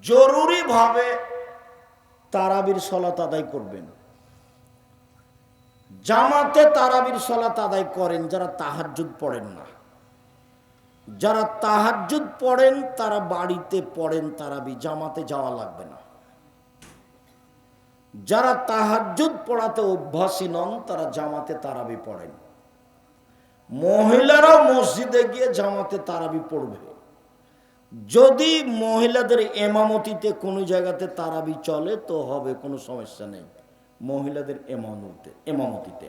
জরুরিভাবে তারাবির সালাত আদায় করবেন। জামাতে তারাবির সালাত আদায় করেন যারা তাহাজ্জুদ পড়েন না। যারা তাহাজ্জুদ পড়েন তারা বাড়িতে পড়েন তারাবি, জামাতে যাওয়া লাগবে না। যারা তাহাজ্জুদ পড়াতে অভ্যাসী নন তারা জামাতে তারাবি পড়েন। মহিলারাও মসজিদে গিয়ে জামাতে তারাবি পড়বে। যদি মহিলাদের এমামতিতে কোনো জায়গাতে তারাবি চলে তো হবে, কোনো সমস্যা নেই। মহিলাদের এমামতিতে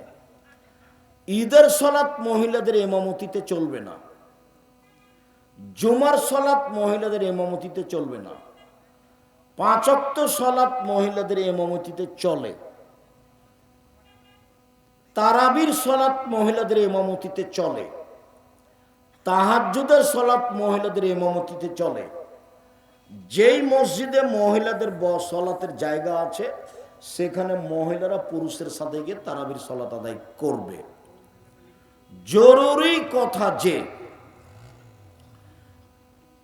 ঈদের সালাত মহিলাদের এমামতিতে চলবে না। জুমার সালাত মহিলাদের এমামতিতে চলবে না। 5 ওয়াক্ত সালাত মহিলাদের এমামতিতে চলে। তারাবির সালাত মহিলাদের ইমামতিতে চলে। তাহাজ্জুদের সালাত মহিলাদের ইমামতিতে চলে। যেই মসজিদে মহিলাদের সালাতের জায়গা আছে সেখানে মহিলারা পুরুষের সাথে গিয়ে তারাবির সালাত আদায় করবে। জরুরি কথা যে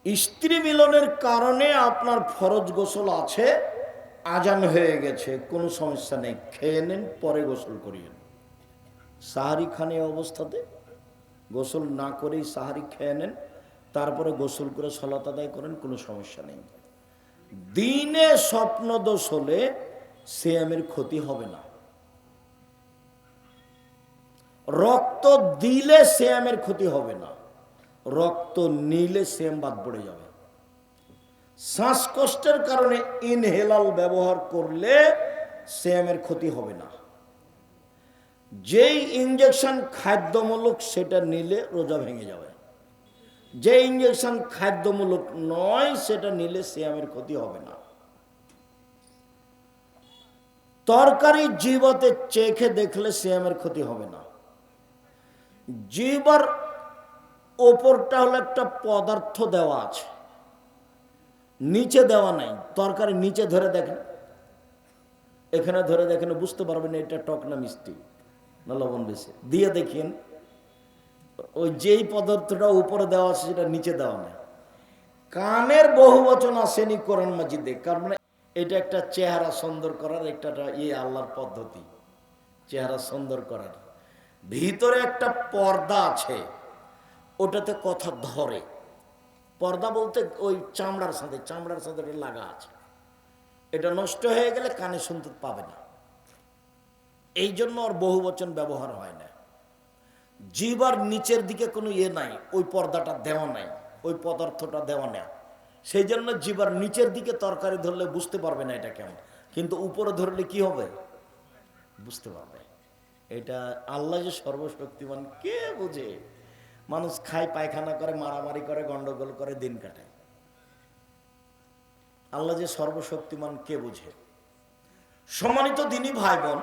স্ত্রী মিলনের কারণে আপনার ফরজ গোসল আছে, আজান হয়ে গেছে, কোনো সমস্যা নেই, খেয়ে নেন, পরে গোসল করিয়েন। সাহারি খান এই অবস্থাতে গোসল না করেই সাহারি খেয়ে নেন, তারপরে গোসল করে সালাত আদায় করেন, কোনো সমস্যা নেই। দিনে স্বপ্নদোষ হলে সিয়ামের ক্ষতি হবে না। রক্ত দিলে সিয়ামের ক্ষতি হবে না, রক্ত নিলে সিয়াম বাদ পড়ে যাবে। শ্বাসকষ্টের কারণে ইনহেলাল ব্যবহার করলে সিয়ামের ক্ষতি হবে না। যেই ইঞ্জেকশন খাদ্যমূলক সেটা নিলে রোজা ভেঙে যাবে। যে ইঞ্জেকশন খাদ্যমূলক নয় সেটা নিলে সিয়ামের ক্ষতি হবে না। তরকারি জিহ্বাতে চেখে দেখলে সিয়ামের ক্ষতি হবে না। জিহ্বার ওপরটা হলো একটা পদার্থ দেওয়া আছে, নিচে দেওয়া নাই। তরকারি নিচে ধরে দেখেন, এখানে ধরে দেখেন, বুঝতে পারবেন এটা টক না মিষ্টি না লবণ বেশি। দিয়ে দেখেন ওই যেই পদার্থটা উপরে দেওয়া আছে সেটা নিচে দেওয়া নাই। কানের বহু বচন আসেনি কোরআন মাজিদে, কারণ এটা একটা চেহারা সুন্দর করার একটা আল্লাহর পদ্ধতি, চেহারা সুন্দর করার। ভিতরে একটা পর্দা আছে, ওটাতে কথা ধরে। পর্দা বলতে ওই চামড়ার সাথে এটা লাগা আছে। এটা নষ্ট হয়ে গেলে কানে শুনতে পাবে না, এই জন্য ওর বহু বচন ব্যবহার হয় না। জিহ্বার নিচের দিকে কোনো নাই, ওই পর্দাটা দেওয়া নাই, ওই পদার্থটা দেওয়া নেই। সেই জন্য জিহ্বার নিচের দিকে তরকারি ধরলে বুঝতে পারবে না এটা কেমন, কিন্তু উপরে ধরলে কি হবে বুঝতে পারবে। এটা আল্লাহ যে সর্বশক্তিমান কে বুঝে। মানুষ খায়, পায়খানা করে, মারামারি করে, গন্ডগোল করে, দিন কাটায়। আল্লাহ যে সর্বশক্তিমান কে বুঝে। সম্মানিত দিনী ভাই বোন,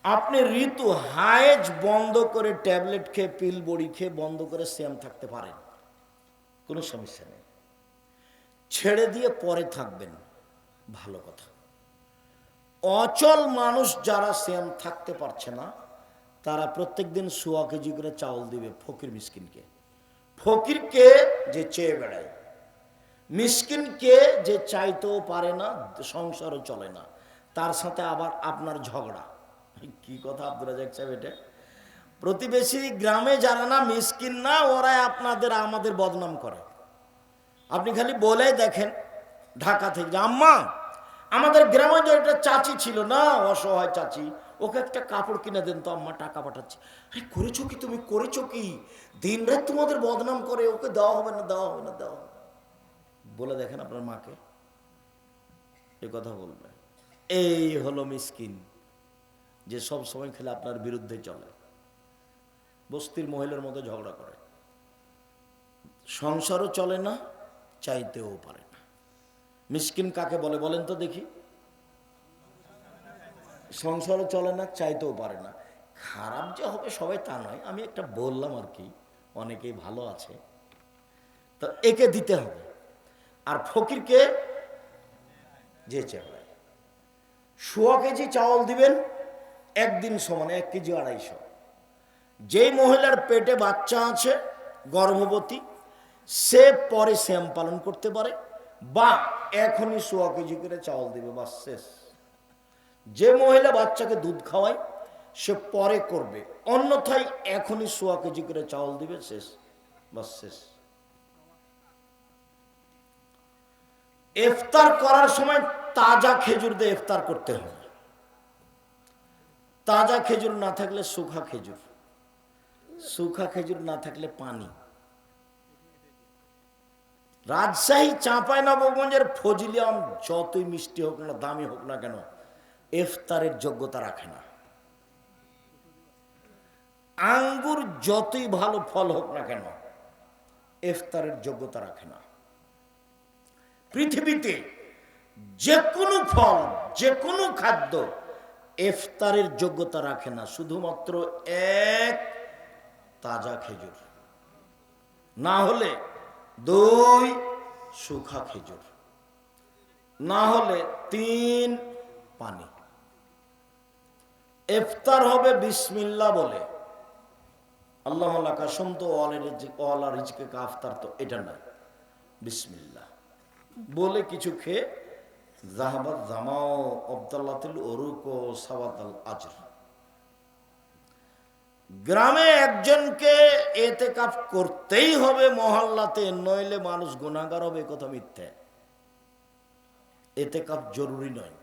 আপনি ঋতু হায়েজ বন্ধ করে, ট্যাবলেট খেয়ে, পিল বড়ি খেয়ে বন্ধ করে সিয়াম থাকতে পারেন, কোনো সমস্যা নেই। ছেড়ে দিয়ে পরে থাকবেন, ভালো কথা। অচল মানুষ যারা সিয়াম থাকতে পারছে না তারা প্রত্যেকদিন 1.25 কেজি করে চাউল দিবে ফকির মিসকিনকে। ফকিরকে যে চেয়ে বেড়ায়, মিসকিনকে যে চাইতেও পারে না, সংসারও চলে না, তার সাথে আবার আপনার ঝগড়া। কি কথা আব্দুর রাজাক সাহেব, এটা প্রতিবেশী গ্রামে যারা না মিসকিন না, ওরাই আপনাদের আমাদের বদনাম করে। আপনি খালি বলে দেখেন ঢাকা থেকে, আম্মা আমাদের গ্রামে যে একটা চাচি ছিল না, অসহায় চাচি, ওকে একটা কাপড় কিনে দেন তো আম্মা, টাকা পাঠাচ্ছি। আরে করেছো কি তুমি, করেছো কি? দিন রাত তোমাদের বদনাম করে, ওকে দেওয়া হবে না, দেওয়া হবে না, দেওয়া হবে। বলে দেখেন আপনার মাকে, এ কথা বলবে। এই হলো মিসকিন, যে সব সময় খেলে আপনার বিরুদ্ধে চলে, বস্তির মহিলার মতো ঝগড়া করে, সংসারও চলে না, চাইতেও পারে না। মিসকিন কাকে বলে বলেন তো দেখি? সংসারও চলে না, চাইতেও পারে না। খারাপ যে হবে সবাই তা নয়, আমি একটা বললাম আর কি, অনেকেই ভালো আছে, তো একে দিতে হবে। আর ফকিরকে যে চায় 1.25 কেজি চাউল দিবেন, একদিন সমান 1 কেজি 250। যেই মহিলার পেটে বাচ্চা আছে, গর্ভবতী, সে পরে সিয়াম পালন করতে পারে, বা এখনই 1.25 কেজি করে চাউল দিবে, বাস শেষ। যে মহিলা বাচ্চাকে দুধ খাওয়ায় সে পরে করবে, অন্যথায় এখনই 1.25 কেজি করে চাউল দিবে, শেষ, বাস শেষ। ইফতার করার সময় তাজা খেজুর দিয়ে ইফতার করতে হবে। তাজা খেজুর না থাকলে শুখা খেজুর, শুখা খেজুর না থাকলে পানি। রাজশাহী চাঁপাইনবাবগঞ্জের ফজলি আম যতই মিষ্টি হোক না, দামি হোক না কেন, ইফতারের যোগ্যতা রাখে না। আঙ্গুর যতই ভালো ফল হোক না কেন, ইফতারের যোগ্যতা রাখে না। পৃথিবীতে যে কোনো ফল, যে কোনো খাদ্য ইফতারের যোগ্যতা রাখে না, শুধুমাত্র এক তাজা খেজুর, না হলে 2 শুখা খেজুর, না হলে 3 পানি। ইফতার হবে বিসমিল্লাহ বলে, আল্লাহ কাসম তো ওয়ালা রিজকে কাফতার, তো এটা না, বিসমিল্লাহ বলে কিছু খেয়ে জাহাবাত জামাও আব্দুল্লাহিল উরুক ও সাওয়াতাল আজর। গ্রামে একজনকে এতেকাফ করতেই হবে মহল্লাতে, নইলে মানুষ গুনাহগার হবে, কথা মিথ্যা। এতেকাফ জরুরি নয়,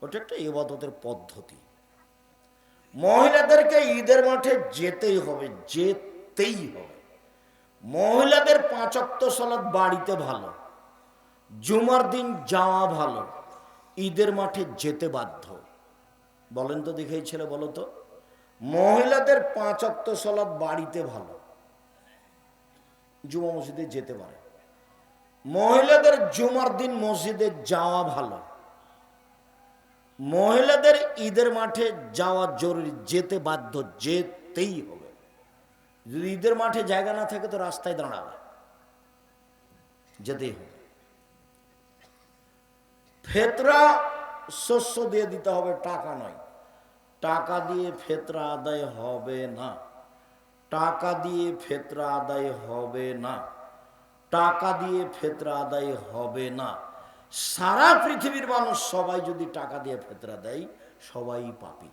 ওটা একটা ইবাদতের পদ্ধতি। মহিলাদেরকে ঈদের মাঠে যেতেই হবে, যেতেই হবে। মহিলাদের 5 ওয়াক্ত সালাত বাড়িতে ভালো, জুমার দিন যাওয়া ভালো, ঈদের মাঠে যেতে বাধ্য। বলেন তো দেখে ছেলে, বলো তো, মহিলাদের 5 ওয়াক্ত সালাত বাড়িতে ভালো, জুমা মসজিদে যেতে পারে। মহিলাদের জুমার দিন মসজিদে যাওয়া ভালো, মহিলাদের ঈদের মাঠে যাওয়া জরুরি, যেতে বাধ্য, যেতেই হবে। যদি ঈদের মাঠে জায়গা না থাকে তো রাস্তায় দাঁড়াবে, যেতেই হবে। ফেতরা শস্য দিয়ে দিতে হবে, টাকা নয়। টাকা দিয়ে ফেতরা আদায় হবে না, টাকা দিয়ে ফেতরা আদায় হবে না, টাকা দিয়ে ফেতরা আদায় হবে না। সারা পৃথিবীর মানুষ সবাই যদি টাকা দিয়ে ফেতরা দেয়, সবাই পাপী।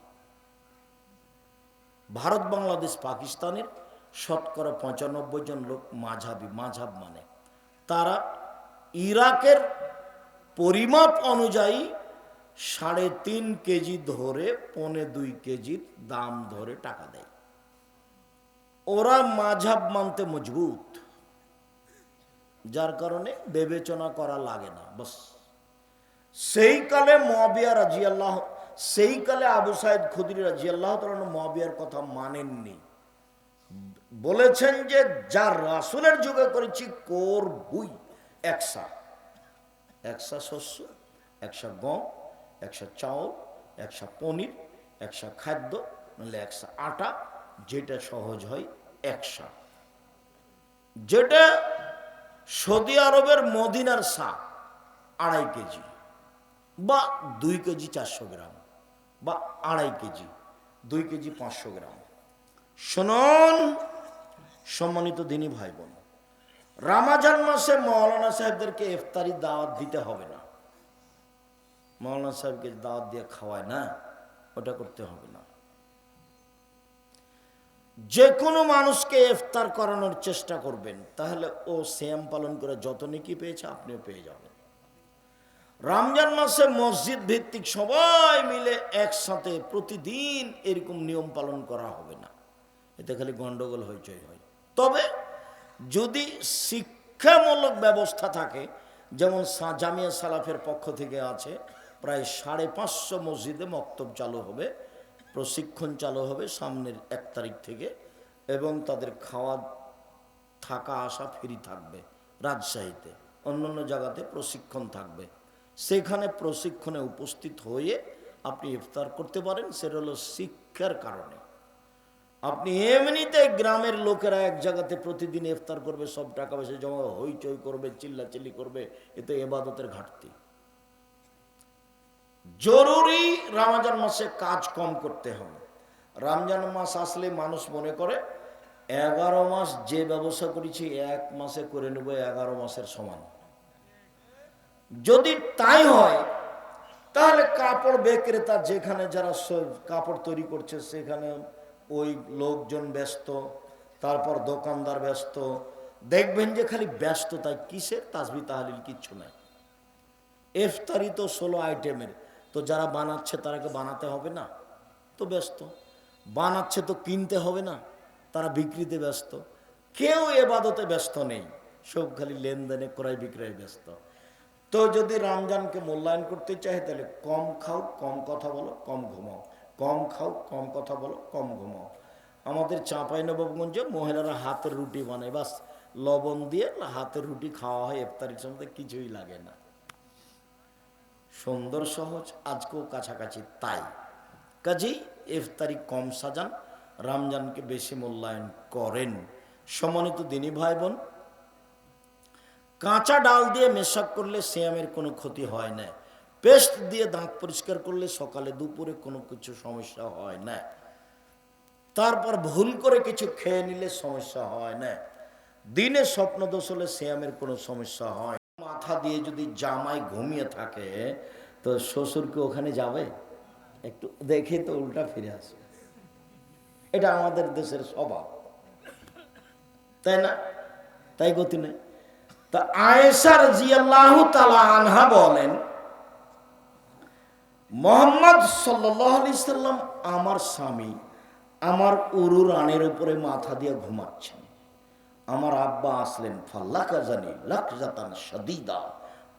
ভারত, বাংলাদেশ, পাকিস্তানের শতকরা 95 জন লোক মাঝাবি, মাঝাব মানে তারা ইরাকের পরিমাপ অনুযায়ী 3.5 কেজি ধরে 1.25 কেজির দাম ধরে টাকা দেয়। ওরা মাঝাব মানতে মজবুত, যার কারণে বিবেচনা করা লাগে না, বাস। সেই কালে মুয়াবিয়া রাদিয়াল্লাহু, সেই কালে আবু সাইদ খুদরি রাদিয়াল্লাহু তাআলা মুয়াবিয়ার কথা মানেননি, বলেছেন যে যা রাসূলের যুগে করেছি করবই। 100 শস্য, 100 গম, 100 চাউল, 100 পনির, 100 খাদ্য, নাহলে 100 আটা, যেটা সহজ হয় 100। যেটা সৌদি আরবের মদিনার 2.5 কেজি বা 2 কেজি 400 গ্রাম, বা 2.5 কেজি, 2 কেজি 500 গ্রাম। শুনুন সম্মানিত দিনী ভাই বোন, রমজান মাসে মাওলানা সাহেবদেরকে ইফতারি দাওয়াত দিতে হবে না। মাওলানা সাহেবকে দাওয়াত দিয়ে খাওয়ায় না, ওটা করতে হবে না। যে কোনো মানুষকে ইফতার করানোর চেষ্টা করবেন, তাহলে ও সিয়াম পালন করে যত নেকি পেয়েছে আপনিও পেয়ে যাবেন। রমজান মাসে মসজিদ ভিত্তিক সবাই মিলে একসাথে প্রতিদিন এরকম নিয়ম পালন করা হবে না, এতে খালি গন্ডগোল হইচই হয়। তবে যদি শিক্ষামূলক ব্যবস্থা থাকে, যেমন জামিয়া সালাফের পক্ষ থেকে আছে, প্রায় 550 মসজিদে মক্তব চালু হবে, প্রশিক্ষণ চালু হবে সামনের 1 তারিখ থেকে, এবং তাদের খাওয়া থাকা আসা ফ্রি থাকবে। রাজশাহীতে, অন্যান্য জায়গাতে প্রশিক্ষণ থাকবে, সেখানে প্রশিক্ষণে উপস্থিত হয়ে আপনি ইফতার করতে পারেন। সেটা হলো শিক্ষার কারণে। আপনি এমনিতে গ্রামের লোকেরা এক জায়গাতে প্রতিদিন ইফতার করবে, সব টাকা পয়সা জমা হইচই করবে, চিল্লাচিল্লি করবে, এতে ইবাদতের ঘাটতি। জরুরি রমজান মাসে কাজ কম করতে হবে। রমজান মাস আসলে মানুষ মনে করে 11 মাস যে ব্যবসা করেছি 1 মাসে করে নেব 11 মাসের সমান। যদি তাই হয় তাহলে কাপড় বিক্রেতা যেখানে যারা কাপড় তৈরি করছে সেখানে ওই লোকজন ব্যস্ত, তারপর দোকানদার ব্যস্ত, দেখবেন যে খালি ব্যস্ত। তাই কিসের তাসবিহ তাহলিল কিচ্ছু নাই। ইফতারি তো 16 আইটেমের, তো যারা বানাচ্ছে তারাকে বানাতে হবে না, তো ব্যস্ত। বানাচ্ছে তো কিনতে হবে না, তারা বিক্রিতে ব্যস্ত। কেউ এবাদতে ব্যস্ত নেই, সব খালি লেনদেনে ক্রয় বিক্রয়ে ব্যস্ত। তো যদি রমজানকে মূল্যায়ন করতে চাই তাহলে কম খাও, কম কথা বলো, কম ঘুমাও। কম খাও, কম কথা বলো, কম ঘুমাও। আমাদের চাঁপাইনবাবগঞ্জে মহিলারা হাতের রুটি বানায়, বাস লবণ দিয়ে হাতের রুটি খাওয়া হয় ইফতারির সময়, কিছুই লাগে না। সুন্দর সহজ, আজকেও কাছাকাছি তাই। কাজেই ইফতারি কম সাজান, রমজানকে বেশি মূল্যায়ন করেন। সম্মানিত দিনী ভাই বোন, কাঁচা ডাল দিয়ে মেশাক করলে সিয়ামের কোনো ক্ষতি হয় না। পেস্ট দিয়ে দাঁত পরিষ্কার করলে সকালে দুপুরে কোনো কিছু সমস্যা হয় না। তারপর ভুল করে কিছু খেয়ে নিলে সমস্যা হয় না। দিনে স্বপ্নদোষ হলে সিয়ামের কোনো সমস্যা হয়। মাথা দিয়ে যদি জামাই ঘুমিয়ে থাকে তো শ্বশুর কি ওখানে যাবে? একটু দেখে তো উল্টা ফিরে আসে। এটা আমাদের দেশের স্বভাব, তাই না? তাই গতি নেই। তা আয়েশা রাদিয়াল্লাহু তাআলা আনহা বলেন, মুহাম্মদ সাল্লাল্লাহু আলাইহি সাল্লাম আমার স্বামী আমার উরুর রানের উপরে মাথা দিয়ে ঘুমাচ্ছেন। আমার আব্বা আসলেন, ফাল্লাকাজানি লাকজাতান শাদীদা,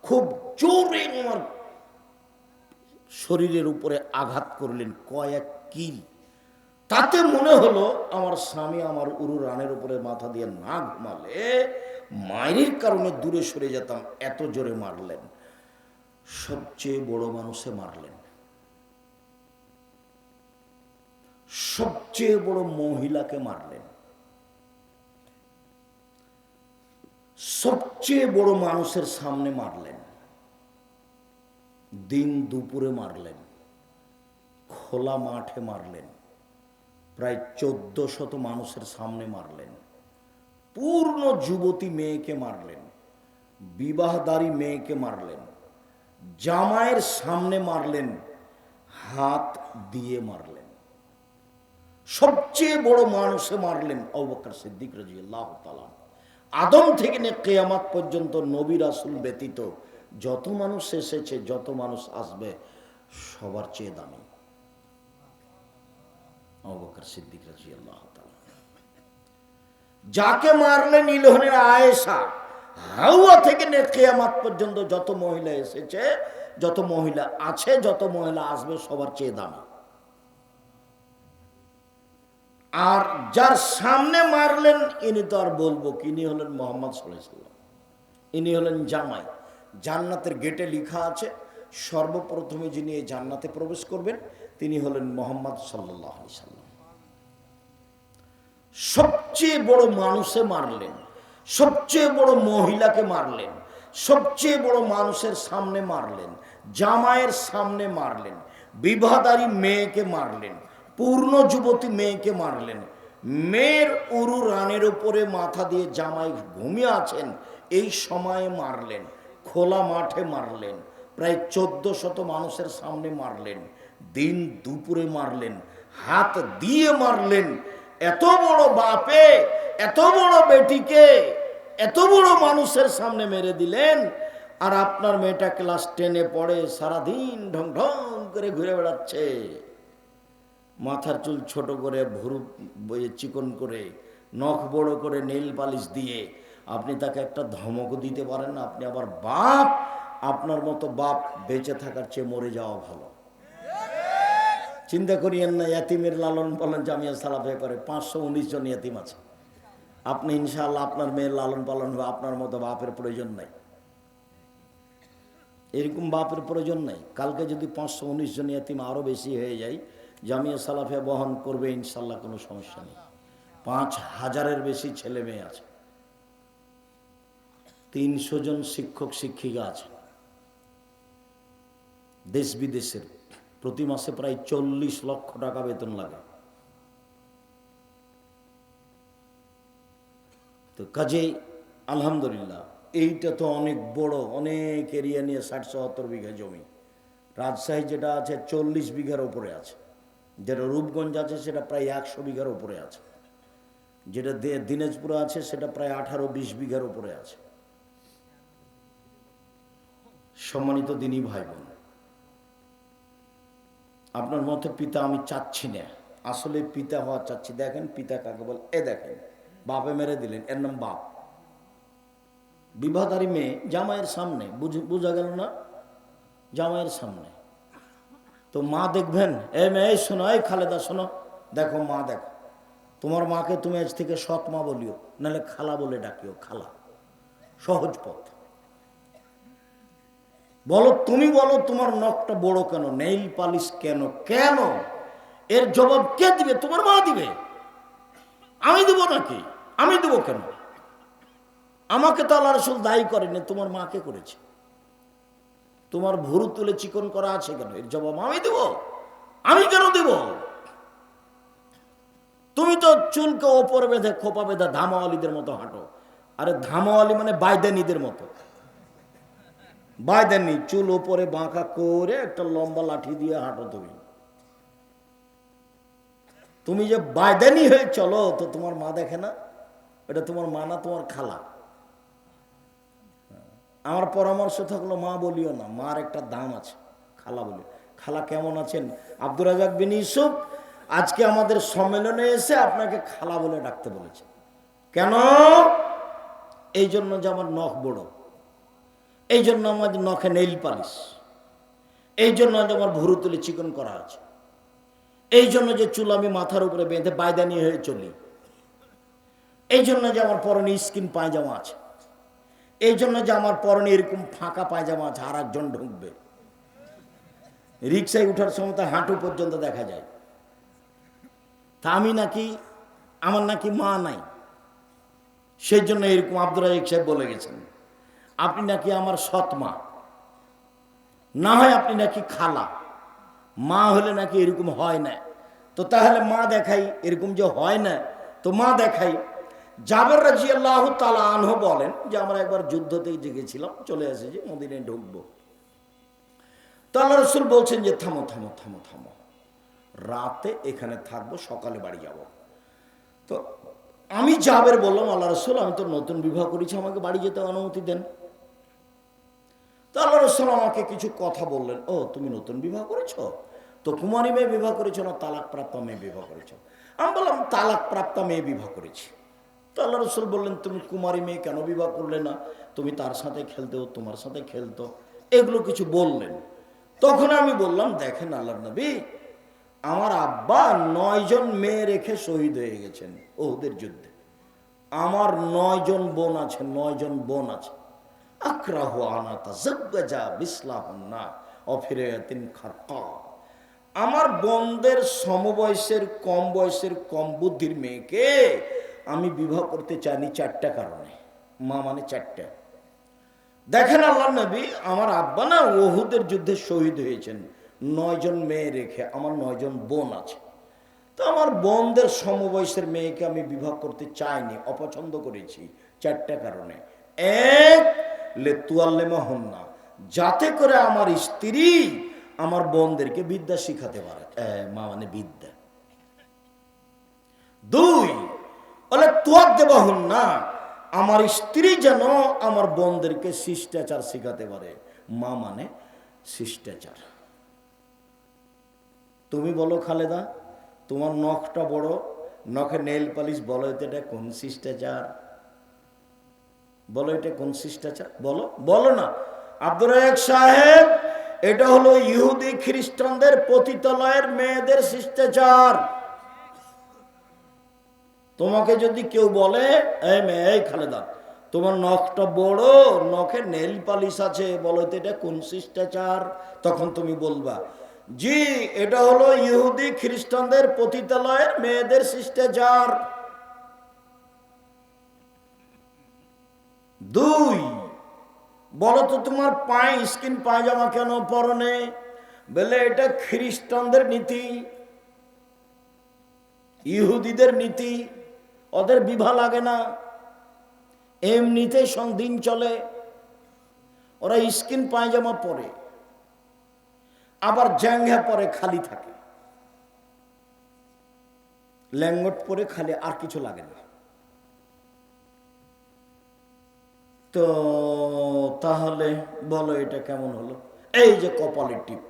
খুব জোরে আমার শরীরের উপরে আঘাত করলেন, কয়েক কিল। তাতে মনে হলো আমার স্বামী আমার উরুর রানের উপরে মাথা দিয়ে না ঘুমালে মায়ের কারণে দূরে সরে যেতাম, এত জোরে মারলেন। সবচেয়ে বড় মানুষে মারলেন, সবচেয়ে বড় মহিলাকে মারলেন, সবচেয়ে বড় মানুষের সামনে মারলেন, দিন দুপুরে মারলেন, খোলা মাঠে মারলেন, প্রায় 1400 মানুষের সামনে মারলেন, পূর্ণ যুবতী মেয়েকে মারলেন, বিবাহদারী মেয়েকে মারলেন, জামাইয়ের সামনে মারলেন, হাত দিয়ে মারলেন। সবচেয়ে বড় মানুষে মারলেন আবু বকর সিদ্দিক রাদিয়াল্লাহু তাআলা। আদম থেকে নিয়ে কিয়ামত পর্যন্ত নবী রাসূল ব্যতীত যত মানুষ এসেছে, যত মানুষ আসবে, সবার চেয়ে দামি আবু বকর সিদ্দিক রাদিয়াল্লাহু তাআলা। যাকে মারলেন ইলহনের আয়েশা, হাওয়া থেকে নিয়ে কিয়ামত পর্যন্ত যত মহিলা এসেছে, যত মহিলা আছে, যত মহিলা আসবে, সবার চেয়ে দামি। আর যার সামনে মারলেন ইনি তো আর বলবো কি, ইনি হলেন মুহাম্মদ সাল্লাল্লাহু আলাইহি ওয়াসাল্লাম। ইনি হলেন জামাই। জান্নাতের গেটে লেখা আছে সর্বপ্রথমে যিনি এই জান্নাতে প্রবেশ করবেন তিনি হলেন মুহাম্মদ সাল্লাল্লাহু আলাইহি ওয়াসাল্লাম। সবচেয়ে বড় মানুষে মারলেন, সবচেয়ে বড় মহিলাকে মারলেন, সবচেয়ে বড় মানুষের সামনে মারলেন, জামাইয়ের সামনে মারলেন, বিবাহদারী মেয়েকে মারলেন, পূর্ণ যুবতী মেয়েকে মারলেন, মেয়ের উরু রানের উপরে মাথা দিয়ে জামাই ঘুমিয়ে আছেন এই সময়ে মারলেন, খোলা মাঠে মারলেন, প্রায় 1400 মানুষের সামনে মারলেন, দিন দুপুরে মারলেন, হাত দিয়ে মারলেন। এত বড় বাপে এত বড় বেটিকে এত বড় মানুষের সামনে মেরে দিলেন। আর আপনার মেয়েটা ক্লাস 10-এ পড়ে, সারাদিন ঢং ঢং করে ঘুরে বেড়াচ্ছে, মাথার চুল ছোট করে, ভুরু চিকন করে, নখ বড় করে, নেইল পালিশ দিয়ে। আপনি তাকে একটা ধমক দিতে পারেন না? আপনি আবার বাপ, আপনার মতো বাপ বেঁচে থাকার চেয়ে মরে যাওয়া ভালো। চিন্তা করিয়েন না, ইয়াতিমের লালন পালন জামিয়া সালাফিয়া করে, 519 জন ইয়াতিম আছে। আপনি ইনশাআল্লাহ আপনার মেয়ের লালন পালন হবে, আপনার মতো বাপের প্রয়োজন নাই, এরকম বাপের প্রয়োজন নাই। কালকে যদি 519 জন ইয়াতিম আরও বেশি হয়ে যায়, জামিয়া সালাফিয়া বহন করবে ইনশাআল্লাহ, কোনো সমস্যা নেই। 5000-এর বেশি ছেলে মেয়ে আছে, 300 জন শিক্ষক শিক্ষিকা আছে দেশ বিদেশের। প্রতি মাসে প্রায় 40 লক্ষ টাকা বেতন লাগে। তো কাজেই আলহামদুলিল্লাহ এইটা তো অনেক বড়, অনেক এরিয়া নিয়ে 60-70 বিঘা জমি। রাজশাহী যেটা আছে 40 বিঘার উপরে আছে, যেটা রূপগঞ্জ আছে সেটা প্রায় 100 বিঘার উপরে আছে, যেটা দিনাজপুরে আছে সেটা প্রায় 18-20 বিঘার উপরে আছে। সম্মানিত দিনী ভাই বোন, আপনার মতো পিতা আমি চাচ্ছি না, আসলে পিতা হওয়া চাচ্ছি। দেখেন পিতা কাকে বল, এ দেখেন বাপে মেরে দিলেন, এর নাম বাপ। বিবাহদারী মেয়ে জামাইয়ের সামনে, বোঝা গেল না, জামাইয়ের সামনে। তো মা দেখবেন, এই মেয়ে শোনো, এই খালেদা শোনো, দেখো মা দেখো, তোমার মাকে তুমি আজ থেকে সৎ মা বলিও, নাহলে খালা বলে ডাকিও, খালা। সহজ পথ। বলো, তুমি বলো তোমার নখটা বড় কেন, নেইল পালিশ কেন, কেন? এর জবাব কে দিবে? তোমার মা দিবে। আমি দেবো নাকি? আমি দেবো কেন? আমাকে তো আল্লাহ রাসূল দায়ী করেনি, তোমার মাকে করেছে। তোমার ভুরু তুলে চিকন করা আছে কেন, এর জবাব আমি দেব। আমি কেন দেব? তুমি তো চুলকে ওপরে বেঁধে, খোপা বেঁধে ধামাওয়ালিদের মতো হাঁটো। আরে ধামাওয়ালি মানে বাইদানিদের মতো। বাইদানি, চুল ওপরে বাঁকা করে একটা লম্বা লাঠি দিয়ে হাঁটো তুমি। তুমি যে বাইদানি হয়ে চলো, তো তোমার মা দেখে না? এটা তোমার মা না, তোমার খালা। আমার পরামর্শ থাকলো মা বলিও না, মার একটা দাম আছে, খালা বলি। খালা কেমন আছেন? আব্দুর রাজ্জাক বিন ইউসুফ আজকে আমাদের সম্মেলনে এসে আপনাকে খালা বলে ডাকতে বলেছে। কেন? এই জন্য যে আমার নখ বড়, এই জন্য আমার নখে নেইল পালিশ, এই জন্য যে আমার ভুরু তুলে চিকন করা আছে, এই জন্য যে চুল আমি মাথার উপরে বেঁধে বাইদানি হয়ে চলি, এই জন্য যে আমার পরনে স্কিন পায়জামা আছে, এই জন্য যে আমার পরনে এরকম ফাঁকা পায়জামা আছে, আর একজন ঢুকবে। রিক্সায় উঠার সময় তার হাঁটু পর্যন্ত দেখা যায়। তা আমি নাকি, আমার নাকি মা নাই, সেই জন্য এরকম আব্দুর রাজ্জাক সাহেব বলে গেছেন আপনি নাকি আমার সৎ মা, না হয় আপনি নাকি খালা। মা হলে নাকি এরকম হয় না। তো তাহলে মা দেখাই, এরকম যে হয় না তো মা দেখাই। জাবের রাদিয়াল্লাহু তাআলা আনহু বলেন যে আমরা একবার যুদ্ধতে গেছিলাম, চলে এসেছি, মদিনায় ঢুকবো। তো আল্লাহ রাসূল বলছেন যে থামো থামো থামো থামো, রাতে এখানে থাকবো, সকালে বাড়ি যাব। তো আমি জাবের বললাম, আল্লাহ রাসূল আমি তো নতুন বিবাহ করেছি, আমাকে বাড়ি যেতে অনুমতি দেন। তো আল্লাহ রাসূল আমাকে কিছু কথা বললেন। ও তুমি নতুন বিবাহ করেছো? তো কুমারী মেয়ে বিবাহ করেছো না তালাক প্রাপ্ত মেয়ে বিবাহ করেছো? আমি বললাম তালাক প্রাপ্ত মেয়ে বিবাহ করেছি। তো আল্লাহ রাসূল বললেন তুমি কুমারী মেয়ে কেন বিবাহ করলে না? তুমি তার সাথে খেলতেও, তোমার সাথে খেলতো, এগুলো কিছু বললেন। তখন আমি বললাম দেখেন আল্লাহর নবী, আমার আব্বা 9 জন মেয়ে রেখে শহীদ হয়ে গেছেন ওহুদের যুদ্ধে। আমার 9 জন বোন আছে, 9 জন বোন আছে। আক্রাহু আনা তাযাওয়াজা বিসলাহুন্না অফিরায়াতিন খারকা। আমার বোনদের সমবয়সের, কম বয়সের, কম বুদ্ধির মেয়েকে আমি বিবাহ করতে চাইনি 4টা কারণে। মা মানে 4টা। দেখেন আল্লাহর নবী, আমার আব্বা না ওহুদের যুদ্ধে শহীদ হয়েছেন 9 জন মেয়ে রেখে, আমার 9 জন বোন আছে। তো আমার বোনদের সমবয়সের মেয়েকে আমি বিবাহ করতে চাইনি, অপছন্দ করেছি 4টা কারণে। এক, লেতুয়াল্লেমাহুন্না, যাতে করে আমার স্ত্রী আমার বোনদেরকে বিদ্যা শিখাতে পারে, মা মানে বিদ্যা। 2, বলে তুয়াদ্দেবাহুন্না, আমার স্ত্রী যেন আমার বোনদেরকে শিষ্টাচার শিখাতে পারে, মা মানে শিষ্টাচার। তুমি বলো খালেদা, তোমার নখটা বড়, নখে নেল পালিশ, বলো এটা কোন শিষ্টাচার? বলো এটা কোন শিষ্টাচার? বলো, বলো না। আব্দুর রাজ্জাক সাহেব, এটা হলো ইহুদি খ্রিস্টানদের পতিতালয়ের মেয়েদের শিষ্টাচার। তোমাকে যদি কেউ বলে এই মেয়ে, এই খালেদা, তোমার নখটা বড়, নখে নেল পালিশ আছে, বলো তো এটা কোন শিষ্টাচার? তখন তুমি বলবা জি, এটা হলো ইহুদি খ্রিস্টানদের পতিতালয়ের মেয়েদের শিষ্টাচার। 2, বলো তো তোমার পায়ে স্কিন পায়জামা কেন পরনে? বলে এটা খ্রিস্টানদের নীতি, ইহুদিদের নীতি, ওদের বিভা লাগে না। এমনিতেই দিন চলে, ওরা স্কিন পায়জামা পরে, আবার জ্যাঙ্ঘা পরে, খালি থাকে, ল্যাঙ্গট পরে খালি, আর কিছু লাগে না। তো তাহলে বলো এটা কেমন হলো? এই যে কপালের টিপ,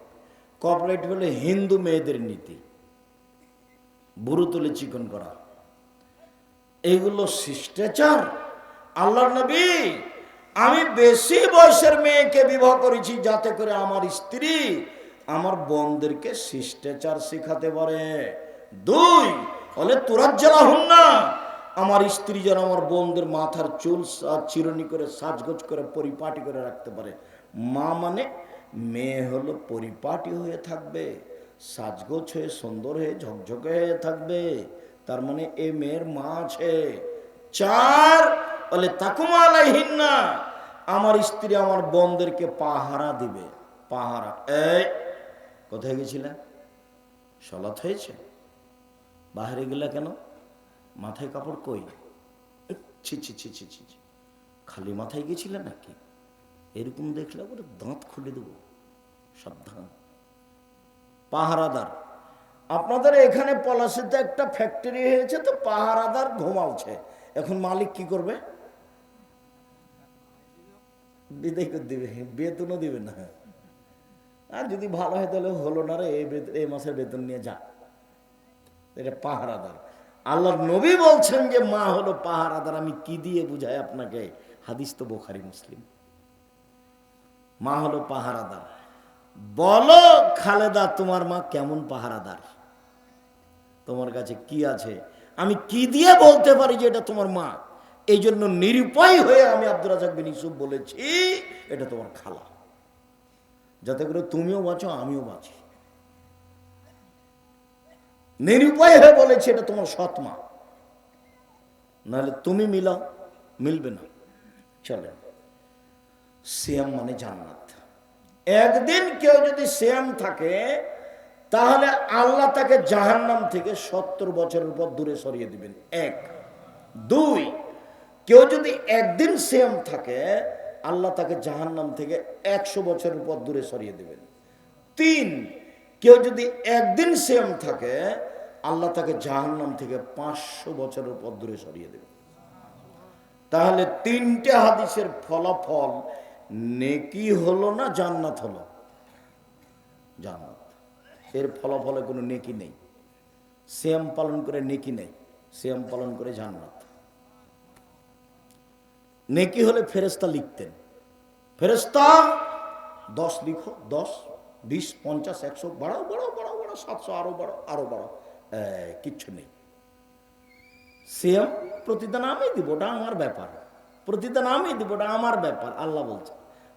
কপালের টিপ হলে হিন্দু মেয়েদের নীতি, বুড়ো তুলে চিকন করা, এইগুলো শিষ্টাচার? আল্লাহর নবী, আমি বেশি বয়সের মেয়েকে বিবাহ করেছি যাতে করে আমার স্ত্রী আমার বোনদেরকে শিষ্টাচার শেখাতে পারে। দুই বলে তুরাজ্জালা হুন না, আমার স্ত্রী যেন আমার বোনদের মাথার চুল চিরুনি করে সাজগোজ করে পরিপাটি করে রাখতে পারে। মা মানে মেয়ে হলো পরিপাটি হয়ে থাকবে, সাজগোজ হয়ে সুন্দর হয়ে ঝকঝকে হয়ে থাকবে, তার মানে এ মেয়ের মা আছে। চার বলে তাকুমা আলাইহিন্না, আমার স্ত্রী আমার বোনদেরকে পাহারা দিবে। পাহারা, এই কোথায় গেছিলা? সলাৎ হয়েছে, বাহিরে গেলা কেন? মাথায় কাপড় কই? ছি ছি ছি ছি ছি, খালি মাথায় গেছিলে নাকি? এরকম দেখলে ওর দাঁত খুলে দেবো, সাবধান। পাহারাদার, আপনাদের এখানে পলাশিতে একটা ফ্যাক্টরি হয়েছে, তো পাহারাদার ঘুমাচ্ছে, এখন মালিক কি করবে? বিদায় করে দিবে, বেতনও দিবে না। আর যদি ভালো হয় তাহলে হলো না রে, এই মাসের বেতন নিয়ে যা। এটা পাহারাদার। আল্লাহর নবী বলছেন যে মা হলো পাহারাদার। আমি কি দিয়ে বুঝাই আপনাকে? হাদিস তো বুখারী মুসলিম। মা হলো পাহারাদার। বলো খালেদা, তোমার মা কেমন পাহারাদার? তোমার কাছে কি আছে? আমি কি দিয়ে বলতে পারি যে এটা তোমার মা? এই জন্য নিরুপায় হয়ে আমি আব্দুর রাজ্জাক বিন ইউসুফ বলেছি এটা তোমার খালা, যাতে করে তুমিও বাঁচো আমিও বাঁচি। নিরুপায় হয়ে বলেছি এটা তোমার সৎ মা, নাহলে তুমি মিলাও, মিলবে না। চলে, সিয়াম মানে জান্নাত। একদিন কেউ যদি সিয়াম থাকে তাহলে আল্লাহ তাকে জাহান্নাম থেকে 70 বছরের পর দূরে সরিয়ে দিবেন। এক। দুই, কেউ যদি একদিন সিয়াম থাকে আল্লাহ তাকে জাহান্নাম থেকে 100 বছরের পর দূরে সরিয়ে দিবেন। তিন, কেউ যদি একদিন সিয়াম থাকে আল্লাহ তাকে জাহান্নাম থেকে 500 বছরের পর দূরে সরিয়ে দেবেন। তাহলে তিনটে হাদিসের ফলাফল নেকি হলো না জান্নাত হলো? জান্নাত। এর ফলাফলে কোনো নেকি নেই। সিয়াম পালন করে নেকি নেই, সিয়াম পালন করে জান্নাত। নেকি হলে ফেরেশতা লিখতেন, ফেরেশতা 10 লিখো, 10, 20, 50, 100, বাড়াও বাড়াও বাড়াও বাড়াও, 700, আরো বাড়াও আরো বাড়াও, কিচ্ছু নেই। সিয়াম প্রতিদান আমি দিব, ওটা আমার ব্যাপার। প্রতিদান আমি দিব, ওটা আমার ব্যাপার। আল্লাহ বলছে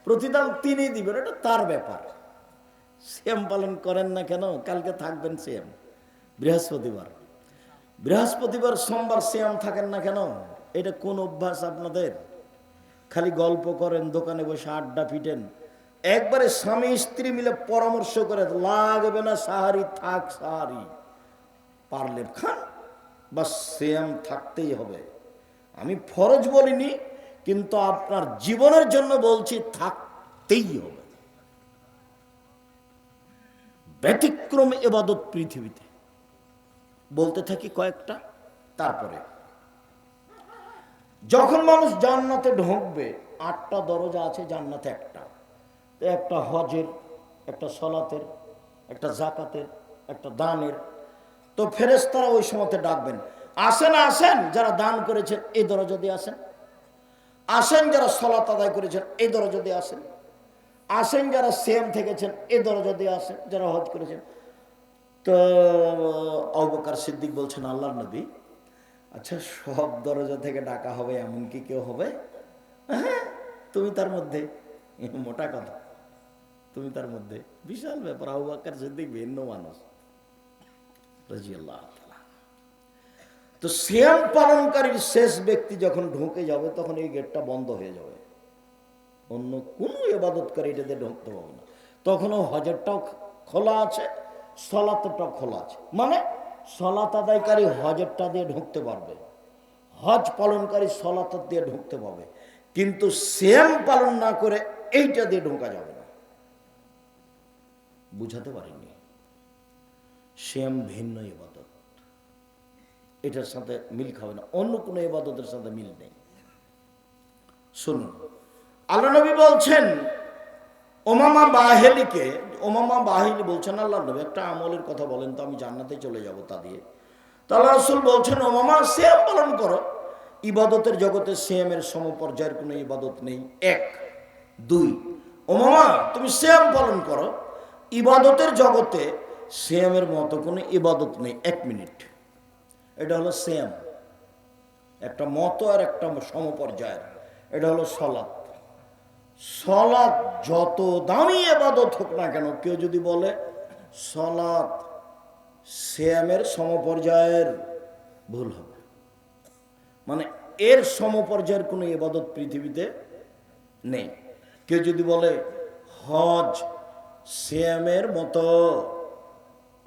প্রতিদান তিনি দিবেন, এটা তার ব্যাপার। সিয়াম পালন করেন না কেন? কালকে থাকবেন সিয়াম, বৃহস্পতিবার, বৃহস্পতিবার সোমবার সিয়াম থাকেন না কেন? এটা কোন অভ্যাস আপনাদের? খালি গল্প করেন, দোকানে বসে আড্ডা পিটেন। একবারে স্বামী স্ত্রী মিলে পরামর্শ করে, লাগবে না সাহারি, থাক সাহারি, পারলে খান, বাস সিয়াম থাকতেই হবে। আমি ফরজ বলিনি, কিন্তু আপনার জীবনের জন্য বলছি থাকতেই হবে। ব্যতিক্রম ইবাদত পৃথিবীতে বলতে থাকি কয়েকটা। তারপরে যখন মানুষ জান্নাতে ঢুকবে, 8টা দরজা আছে জান্নাতে। একটা হজের, একটা সলাতের, একটা জাকাতের, একটা দানের। তো ফেরেশতারা ওই সময়তে ডাকবেন, আসেন আসেন যারা দান করেছেন এই দরজা দিয়ে আসেন, আসেন যারা সলাত আদায় করেছেন এই দরজা দিয়ে আসেন, আসেন যারা সিয়াম থেকেছেন এই দরজা দিয়ে আসেন, যারা হজ করেছেন। তো আবু বকর সিদ্দিক বলছেন, আল্লাহর নবী, আচ্ছা সব দরজা থেকে ডাকা হবে এমন কি কেউ হবে? হ্যাঁ, তুমি তার মধ্যে। মোটা কথা, তুমি তার মধ্যে। বিশাল ব্যাপার। আবু বকর সিদ্দিক ভিন্ন মানুষ, রাদিয়াল্লাহু তাআলা। তো সিয়াম পালনকারীর শেষ ব্যক্তি যখন ঢুকে যাবে তখন এই গেটটা বন্ধ হয়ে যাবে, অন্য কোনো ইবাদতকারী এটাতে ঢুকতে পারবে না। তখনও হজেরটাও খোলা আছে, সলাতটাও খোলা আছে। মানে সলাত আদায়কারী হজেরটা দিয়ে ঢুকতে পারবে, হজ পালনকারী সলাত দিয়ে ঢুকতে পাবে, কিন্তু সিয়াম পালন না করে এইটা দিয়ে ঢোকা যাবে না। বুঝাতে পারিনি? সিয়াম ভিন্ন ইবাদত, এটার সাথে মিল খাবে না, অন্য কোনো ইবাদতের সাথে মিল নেই। শুনুন, আল্লাহ নবী বলছেন ওমামা বাহেলিকে, ওমামা বাহেলি বলছেন আল্লাহ নবী একটা আমলের কথা বলেন তো আমি জান্নাতে চলে যাব তা দিয়ে। তো আল্লাহ রাসূল বলছেন ওমামা সিয়াম পালন করো। ইবাদতের জগতে সিয়ামের সমপর্যায়ের কোনো ইবাদত নেই, এক। দুই, ওমামা তুমি সিয়াম পালন করো, ইবাদতের জগতে সিয়ামের মতো কোনো ইবাদত নেই। এক মিনিট, এটা হলো সিয়াম, একটা মতো আর একটা সমপর্যায়ের। এটা হলো সলাৎ। সলাৎ যত দামি ইবাদত হোক না কেন, কেউ যদি বলে সলাৎ সিয়ামের সমপর্যায়ের, ভুল হবে। মানে এর সমপর্যায়ের কোনো ইবাদত পৃথিবীতে নেই। কেউ যদি বলে হজ সিয়ামের মতো,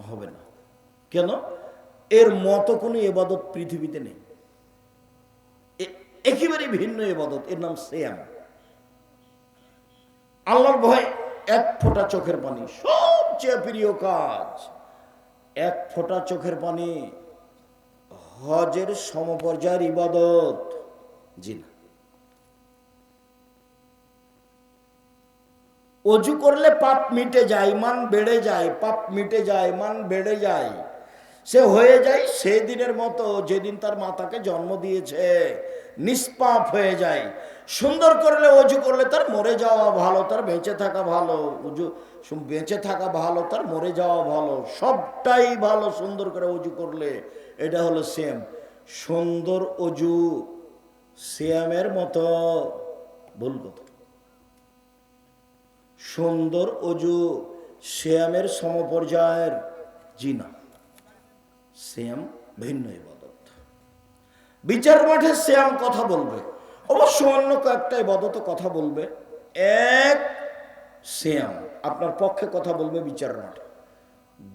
হবে না। কেন? এর মতো কোনো ইবাদত পৃথিবীতে নেই, একেবারে ভিন্ন ইবাদত, এর নাম সিয়াম। আল্লাহর ভয় এক ফোঁটা চোখের পানি, সবচেয়ে প্রিয় কাজ। এক ফোঁটা চোখের পানি হজের সমপর্যায়ের ইবাদত? জি না। অজু করলে পাপ মিটে যায়, ইমান বেড়ে যায়, পাপ মিটে যায়, ইমান বেড়ে যায়, সে হয়ে যায় সেই দিনের মতো যেদিন তার মাতাকে জন্ম দিয়েছে, নিষ্পাপ হয়ে যায়। সুন্দর করলে অজু করলে তার মরে যাওয়া ভালো, তার বেঁচে থাকা ভালো। বেঁচে থাকা ভালো, তার মরে যাওয়া ভালো, সবটাই ভালো সুন্দর করে অজু করলে। এটা হলো সিয়াম। সুন্দর অজু সিয়ামের মতো? ভুল কথা। সুন্দর অজু সিয়ামের সমপর্যায়ের? জি না, সিয়াম ভিন্ন ইবাদত। বিচার মাঠে সিয়াম কথা বলবে, অবশ্য অন্য কয়েকটা ইবাদত কথা বলবে। এক, সিয়াম আপনার পক্ষে কথা বলবে বিচার মাঠে।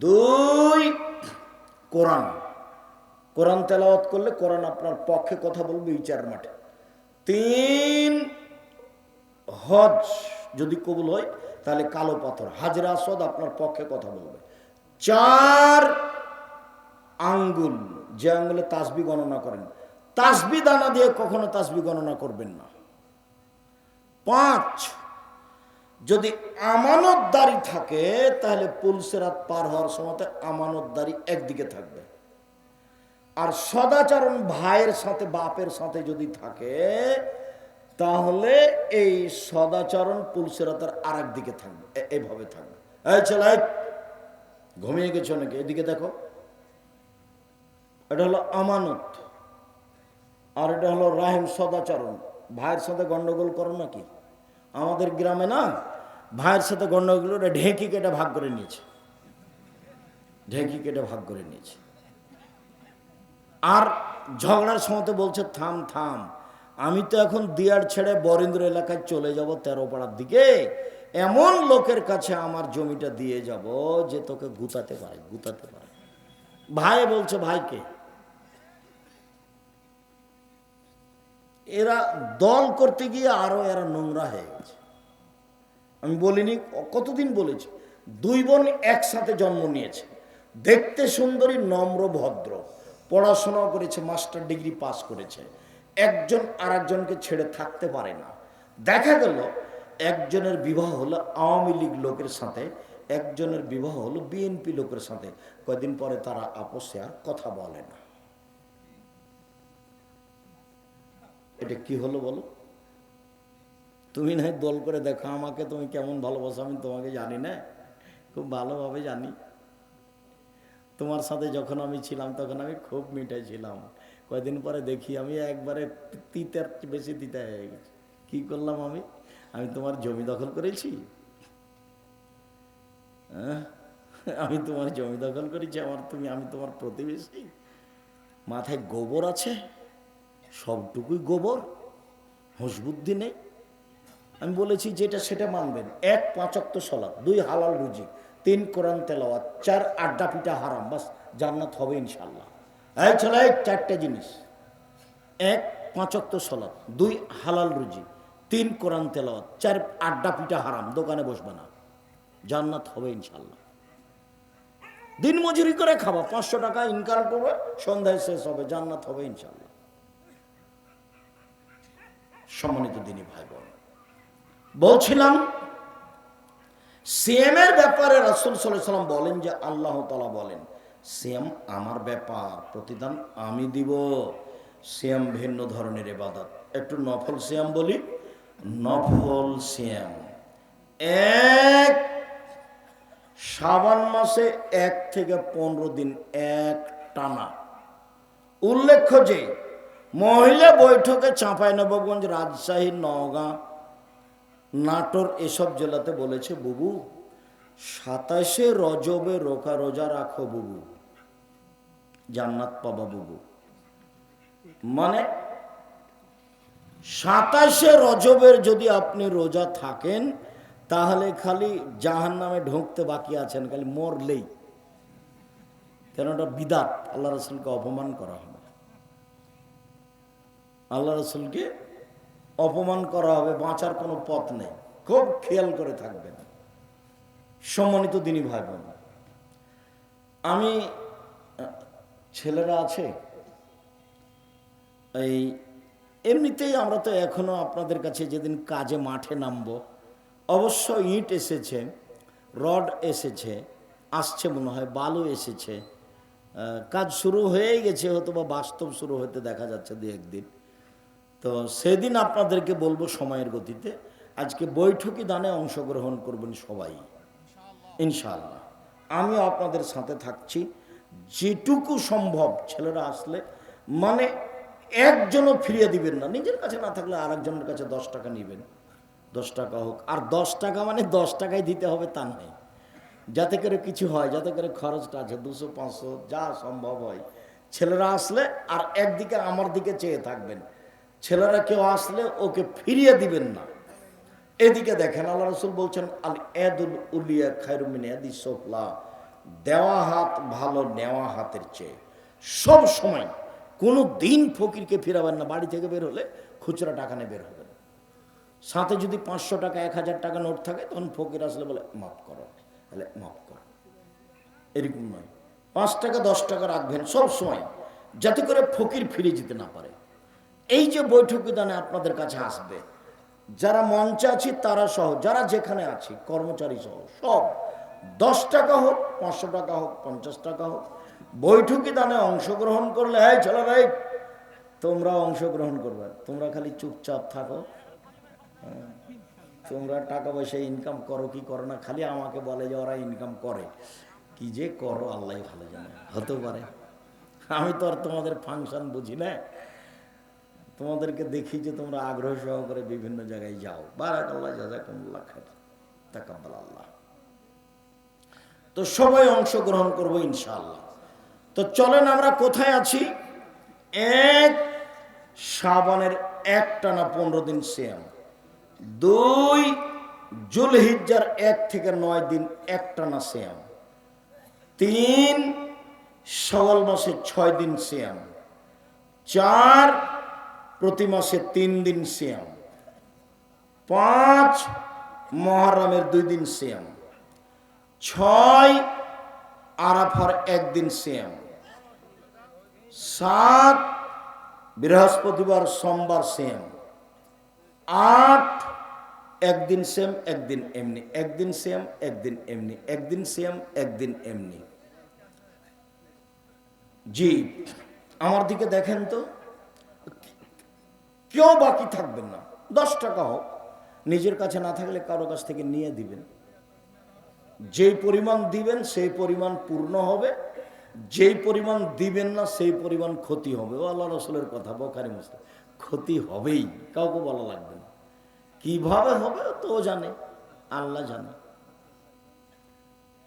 দুই, কোরআন, কোরআন তেলাওয়াত করলে কোরআন আপনার পক্ষে কথা বলবে বিচার মাঠে। তিন, হজ যদি কবুল হয় তাহলে কালো পাথর হাজরা আসওয়াদ আপনার পক্ষে কথা বলবে। চার, আঙ্গুল, যে আঙ্গুলে তাসবি গণনা করেন, তাসবি দানা দিয়ে কখনো তাসবি গণনা করবেন না। পাঁচ, যদি আমানতদারি থাকে তাহলে পুলসেরাত পার হওয়ার সময় আমানতদারি একদিকে থাকবে। আর সদাচরণ ভাইয়ের সাথে বাপের সাথে যদি থাকে তাহলে এই সদাচরণ পুলসেরাতের আর একদিকে থাকবে, এইভাবে থাকবে। এই ছেলে ঘুমিয়ে গেছো নাকি? এদিকে দেখো। এটা হলো আমানত, আর এটা হলো রাহিম সদাচরণ। ভাইয়ের সাথে গন্ডগোল করো নাকি? আমাদের গ্রামে না, ভাইয়ের সাথে গন্ডগোল ঢেঁকি কেটে ভাগ করে নিয়েছে, ঢেঁকি কেটে ভাগ করে নিয়েছে। আর ঝগড়ার সময় বলছে থাম থাম, আমি তো এখন দিয়ার ছেড়ে বরেন্দ্র এলাকায় চলে যাব 13 পাড়ার দিকে, এমন লোকের কাছে আমার জমিটা দিয়ে যাব যে তোকে গুতাতে পারে, গুতাতে পারে। ভাই বলছে ভাইকে। এরা দল করতে গিয়ে আরো এরা নোংরা হয়ে গেছে। আমি বলিনি, কতদিন বলেছি, দুই বোন একসাথে জন্ম নিয়েছে, দেখতে সুন্দরী, নম্র, ভদ্র, পড়াশোনাও করেছে, মাস্টার ডিগ্রি পাস করেছে। একজন আর একজনকে ছেড়ে থাকতে পারে না। দেখা গেল একজনের বিবাহ হলো আওয়ামী লীগ লোকের সাথে, একজনের বিবাহ হলো বিএনপি লোকের সাথে। কয়েকদিন পরে তারা আপোষে আর কথা বলে না। এটা কি হলো বলো? তুমি না দল করে দেখো আমাকে, তুমি কেমন ভালোবাসো আমি তোমাকে জানি না, খুব ভালোভাবে জানি। তোমার সাথে যখন আমি ছিলাম তখন আমি খুব মিঠাই ছিলাম, কয়েকদিন পরে দেখি আমি একবারে তিতার বেশি তিতা হয়ে গেছি। কি করলাম আমি? আমি তোমার জমি দখল করেছি? হ্যাঁ, আমি তোমার জমি দখল করেছি? আমি তোমার প্রতিবেশী? মাথায় গোবর আছে, সবটুকুই গোবর, হুঁশ বুদ্ধি নেই। আমি বলেছি যেটা সেটা মানবেন। 1 5 ওয়াক্ত সালাত, 2 হালাল রুজি, 3 কোরআন তেলাওয়াত, 4 আড্ডা পিটা হারাম, বাস জান্নাত হবে ইনশাল্লাহ। এই ছেলে, 4টে জিনিস। 1 5 ওয়াক্ত সালাত, 2 হালাল রুজি, 3 কোরআন তেলাওয়াত, 4 আড্ডা পিঠা হারাম, দোকানে বসবে না, জান্নাত হবে ইনশাল্লাহ। দিন মজুরি করে খাবা, 500 টাকা ইনকাম করবে, সন্ধ্যায় শেষ হবে, জান্নাত হবে ইনশাল্লাহ। সম্মানিত দিনী ভাই বোন, বলছিলাম সিএমের ব্যাপারে রাসূল সাল্লাল্লাহু আলাইহি ওয়াসাল্লাম বলেন যে আল্লাহ তাআলা বলেন সিয়াম আমার ব্যাপার, প্রতিদান আমি দিব। সিয়াম ভিন্ন ধরনের ইবাদত। একটু নফল সিয়াম বলি। নফল সিয়াম, এক শাবান মাসে 1 থেকে 15 দিন এক টানা। উল্লেখ্য যে মহিলা বৈঠকে চাঁপাইনবাবগঞ্জ, রাজশাহী, নওগাঁ, নাটোর এসব জেলাতে বলেছে বুবু 27শে রজবে রোজা রাখো বুবু, জান্নাত পাবা বুবু। মানে 27শে রজবের যদি আপনি রোজা থাকেন তাহলে খালি জাহান্নামে ঢুকতে বাকি আছেন, খালি মরলেই। কেন ওটা বিদাত, আল্লাহ রাসূলকে অপমান করা হবে, আল্লাহ রাসূলকে অপমান করা হবে, বাঁচার কোনো পথ নেই। খুব খেয়াল করে থাকবেন সম্মানিত দিনী ভাই বোন। আমি ছেলেরা আছে এই এমনিতেই আমরা তো এখনো আপনাদের কাছে যেদিন কাজে মাঠে নামবো, অবশ্য ইট এসেছে, রড এসেছে, আসছে মনে হয়, বালু এসেছে, কাজ শুরু হয়েই গেছে, হয়তো বা বাস্তব শুরু হতে দেখা যাচ্ছে 2-1 দিন। তো সেদিন আপনাদেরকে বলবো সময়ের গতিতে। আজকে বৈঠকি দানে অংশগ্রহণ করবেন সবাই ইনশাআল্লাহ। আমি আপনাদের সাথে থাকছি যেটুকু সম্ভব। ছেলেরা আসলে মানে একজনও ফিরিয়ে দিবেন না, নিজের কাছে না থাকলে আরেকজনের কাছে 10 টাকা নেবেন, 10 টাকা হোক। আর 10 টাকা মানে 10 টাকাই দিতে হবে তা নয়, যাতে করে কিছু হয়, যাতে করে খরচটা আছে 200-500 যা সম্ভব হয়। ছেলেরা আসলে আর একদিকে আমার দিকে চেয়ে থাকবেন, ছেলেরা কেউ আসলে ওকে ফিরিয়ে দিবেন না। এদিকে দেখেন আল্লাহ রাসূল বলছেন আল ইয়াদুল উলিয়া খায়রুম মিন ইয়াদিস সুফলা, দেওয়া হাত ভালো নেওয়া হাতের চেয়ে। সব সময় কোনো দিন ফকিরকে ফিরাবেন না। বাড়ি থেকে বের হলে খুচরা টাকা নিয়ে বের হবেন, সাথে যদি 500 টাকা 1000 টাকা নোট থাকে তখন ফকির আসলে বলে মাফ করো, তাহলে মাফ করো, এরকম নয়। 5 টাকা 10 টাকা রাখবেন সব সময়, যাতে করে ফকির ফিরে যেতে না পারে। এই যে বৈঠকি দানে আপনাদের কাছে আসবে, যারা মঞ্চে আছি তারা সহ, যারা যেখানে আছি কর্মচারী সহ সব, 10 টাকা হোক, 500 টাকা হোক, 50 টাকা হোক, বৈঠকি দানে অংশগ্রহণ করলে এই চলো ভাই তোমরা অংশগ্রহণ করবে। তোমরা খালি চুপচাপ থাকো, তোমরা টাকা পয়সা ইনকাম করো কি করো না, খালি আমাকে বলে যে ওরা ইনকাম করে, কি যে করো আল্লাহ ভালো জানে। হতে পারে আমি তো আর তোমাদের ফাংশন বুঝি না, তোমাদেরকে দেখি যে তোমরা আগ্রহ সহকারে বিভিন্ন জায়গায় যাও। বারাকাল্লাহ, জাযাকুমুল্লাহ খাইর, তাকাব্বাল আল্লাহ। তো সবাই অংশগ্রহণ করব ইনশাআল্লাহ। তো চলেন আমরা কোথায় আছি। 1 শাবানের একটানা 15 দিন সিয়াম, 2 জুলহিজ্জার 1 থেকে 9 দিন একটানা সিয়াম, 3 শাওয়াল মাসে 6 দিন সিয়াম, 4 প্রতি মাসে 3 দিন সিয়াম, 5 মুহররমের 2 দিন সিয়াম, 6 আরাফার 1 দিন সিয়াম, 7 বৃহস্পতিবার সোমবার সিয়াম, 8 একদিন সিয়াম একদিন এমনি, একদিন সিয়াম একদিন এমনি, একদিন সিয়াম একদিন এমনি। জি আমার দিকে দেখেন তো, কেউ বাকি থাকবেন না। 10 টাকা হোক, নিজের কাছে না থাকলে কারো কাছ থেকে নিয়ে দিবেন। যেই পরিমাণ দিবেন সেই পরিমাণ পূর্ণ হবে, যেই পরিমাণ দিবেন না সেই পরিমাণ ক্ষতি হবে। ও আল্লাহ রাসূলের কথা, বুখারী মুসলিম। ক্ষতি হবেই, কাউকে বলা লাগবে না। কিভাবে হবে তো জানে, আল্লাহ জানে।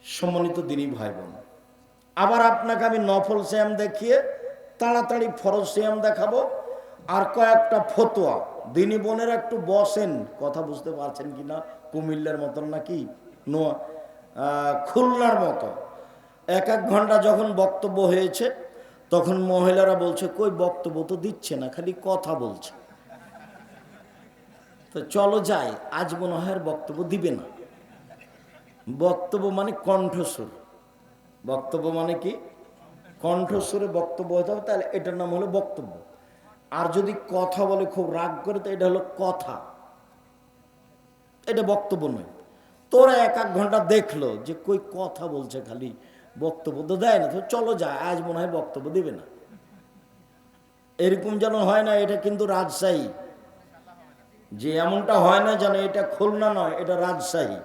সম্মানিত দিনী ভাই বোন, আবার আপনাকে আমি নফল সিয়াম দেখিয়ে তাড়াতাড়ি ফরজ সিয়াম দেখাবো। আর কয়েকটা ফতোয়া, দিনী বোনের একটু বসেন, কথা বুঝতে পারছেন কিনা। কুমিল্লার মতন নাকি খুলনার মতো 1-1 ঘন্টা যখন বক্তব্য হয়েছে, তখন মহিলারা বলছে, কই বক্তব্য তো দিচ্ছে না, খালি কথা বলছে। তো চলো যাই, আজ মনে হয় আর বক্তব্য দিবে না। বক্তব্য মানে কণ্ঠস্বর, বক্তব্য মানে কি কণ্ঠস্বরে বক্তব্য হতে হবে, তাহলে এটার নাম হলো বক্তব্য। আর যদি কথা বলে খুব রাগ করে, তো এটা হলো কথা, এটা বক্তব্য নয়। তোরা 1-1 ঘন্টা দেখলো যে কই কথা বলছে, খালি বক্তব্য তো দেয় না, তো চলো যায়, আজ মনে হয় বক্তব্য দিবে না। এরকম যেন হয় না, এটা কিন্তু রাজশাহী, যে এমনটা হয় না যেন এটা খুলনা নয়, এটা রাজশাহী।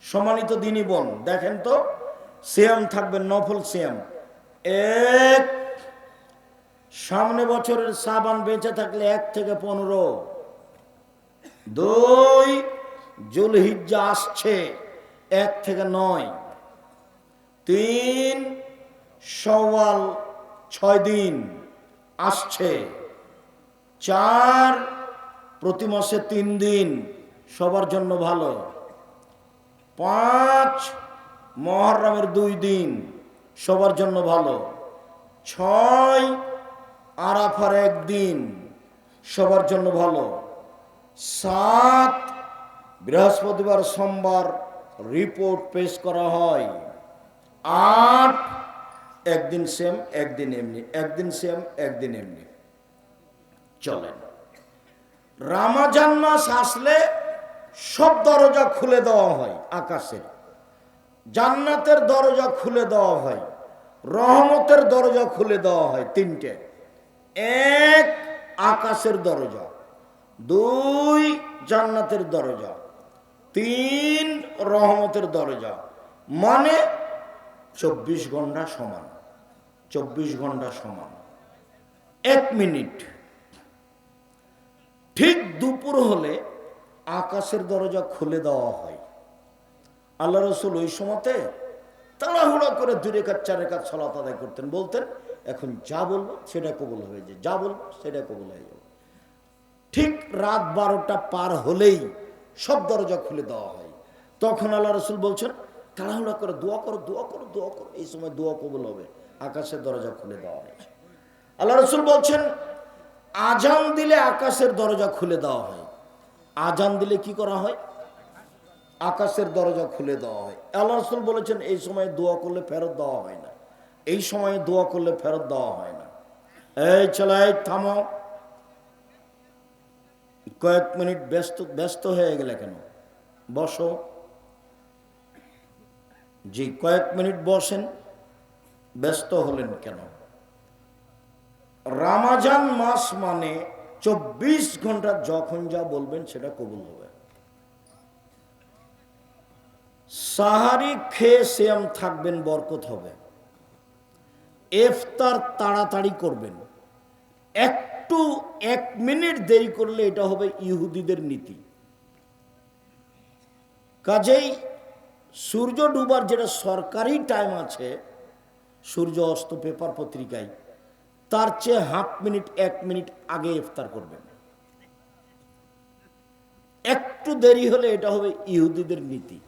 সম্মানিত দিনী বোন, দেখেন তো, সিয়াম থাকবেন, নফল সিয়াম। এক, সামনে বছরের সাবান বেঁচে থাকলে 1 থেকে 15। 2, জুলহিজ্জা আসছে 1 থেকে 9। 3, শাওয়াল 6 দিন আসছে। 4, প্রতি মাসে 3 দিন, সবার জন্য ভালো। 5, মুহররমের 2 দিন, সবার জন্য ভালো। 6, আরাফার 1 দিন, সবার জন্য ভালো। 7, বৃহস্পতিবার সোমবার রিপোর্ট পেশ করা হয়। 8, একদিন সেম একদিন এমনি, একদিন সেম একদিন এমনি চলেন। রমজান মাস আসলে সব দরজা খুলে দেওয়া হয়, আকাশের জান্নাতের দরজা খুলে দেওয়া হয়, রহমতের দরজা খুলে দেওয়া হয়। 3টে। 1, আকাশের দরজা। 2, জান্নাতের দরজা। 3, রহমতের দরজা। মানে 24 ঘন্টা সমান, 24 ঘন্টা সমান। 1 মিনিট ঠিক দুপুর হলে আকাশের দরজা খুলে দেওয়া হয়। আল্লাহ রসুল ওই সময়তে তাড়াহুড়া করে 2 রাকাত 4 রাকাত সালাত আদায় করতেন, বলতেন এখন যা বলবো সেটা কবুল হয়ে যায়, যা বলবো সেটা কবুল হয়ে যাবে। ঠিক রাত 12টা পার হলেই সব দরজা খুলে দেওয়া হয়। তখন আল্লাহ রসুল বলছেন, তাড়াহুড়া করে দোয়া করো, দোয়া করো, দোয়া করো, এই সময় দোয়া কবুল হবে। আকাশের দরজা খুলে দেওয়া হয়েছে। আল্লাহ রসুল বলছেন, আজান দিলে আকাশের দরজা খুলে দেওয়া হয়। আজান দিলে কি করা হয়? আকাশের দরজা খুলে দেওয়া হয়। আল্লাহ রসুল বলেছেন, এই সময় দোয়া করলে ফেরত দেওয়া হয় না, এই সময়ে দোয়া করলে ফেরত দেওয়া হয় না। এই চলাই থামো, কয়েক মিনিট ব্যস্ত হয়ে গেলে কেন? বসো। জি, কয়েক মিনিট বসেন, ব্যস্ত হলেন কেন? রমজান মাস মানে 24 ঘন্টা যখন যা বলবেন সেটা কবুল হবে। সাহারি খেয়ে সিয়াম থাকবেন, বরকত হবে। ইফতার তাড়াতাড়ি করবেন, একটু 1 মিনিট দেরি করলে এটা হবে ইহুদিদের নীতি। কাজেই সূর্য ডুবার যেটা সরকারি টাইম আছে, সূর্য অস্ত পেপার পত্রিকায়, তার চেয়ে 1/2 মিনিট 1 মিনিট আগে ইফতার করবেন। একটু দেরি হলে এটা হবে ইহুদিদের নীতি।